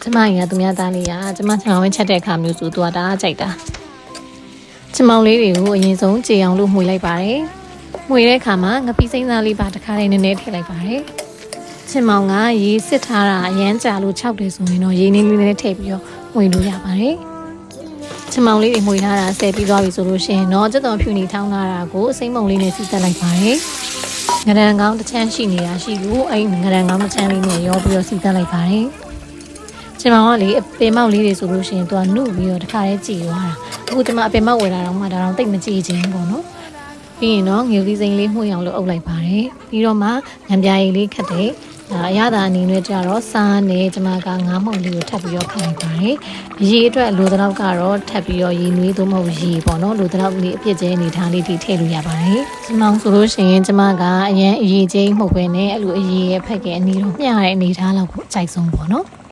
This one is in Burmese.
ကျမကြီးကသူများသားလေးကကျမချင်အောင်ဝင်ချက်တဲ့အခါမျိုးဆိုသူကဒါကြိုက်တာချင်မောင်လေးတွေကိုအရင်ဆုံးကြေအောင်လို့မှွေလိုက်ပါတယ်မှွေတဲ့အခါမှာငပိစိမ့်သားလေးပါတစ်ခါလေးနည်းနည်းထည့်လိုက်ပါတယ်ချင်မောင်ကရေစစ်ထားတာအရမ်းကြာလို့6တယ်ဆိုရင်တော့ရေနည်းနည်းထည့်ပြီးတော့မှွေလို့ရပါတယ်ချင်မောင်လေးတွေမှွေထားတာဆဲပြီးသွားပြီဆိုလို့ရှိရင်တော့ကြက်သွန်ဖြူနေထောင်းလာတာကိုအစိမ့်မုံလေးနဲ့စီးတက်လိုက်ပါတယ်ငရံကောင်းတစ်ချမ်းရှိနေတာရှိလို့အဲ့ငရံကောင်းတစ်ချမ်းလေးနဲ့ရောပြီးတော့စီးတက်လိုက်ပါတယ်ကျမကလေအပင်မောက်လေးတွေဆိုလို့ရှိရင်သူကနှုတ်ပြီးတော့တခါတည်းကြည်သွားတာအခုကျမအပင်မောက်ဝယ်လာတော့မှဒါတော့တိတ်မကြည်ခြင်းပေါ့နော်ပြီးရင်တော့ငယ်လေးစိမ်းလေးမှုအောင်လို့အုပ်လိုက်ပါတယ်ပြီးတော့မှငံပြားရည်လေးခတ်တယ်အရသာအနေနဲ့ကြတော့စားနဲ့ကျမကငါးမှုန်လေးကိုထပ်ပြီးတော့ခတ်လိုက်ပါတယ်ရေအတွက်လိုတဲ့လောက်ကတော့ထပ်ပြီးတော့ရေနွေးသို့မဟုတ်ရေပေါ့နော်လိုတဲ့လောက်လေးအပြည့်ကျဲအနေထားလေးဒီထည့်လို့ရပါတယ်ကျမဆိုလို့ရှိရင်ကျမကအရင်အရေးချင်းမှုပဲနဲ့အဲ့လိုအရေးရဲ့ဖက်ကဲအနီတော့မျှတဲ့အနေထားလောက်ကိုအကြိုက်ဆုံးပေါ့နော်